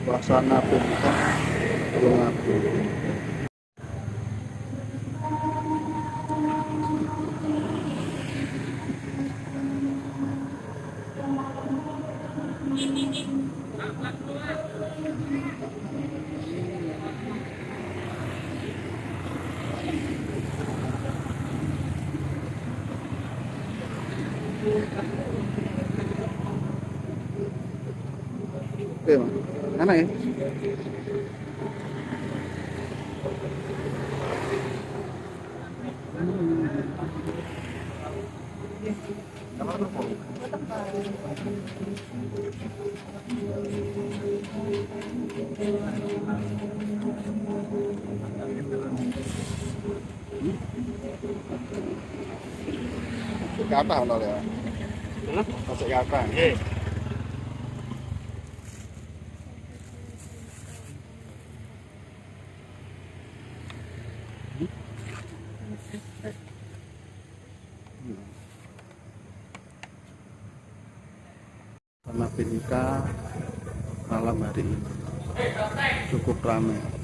suasana puncak Gunung Agung. Oke, mana ya? Ke atas loh ya. Masuk ke atas. Sama Benika malam hari ini cukup ramai.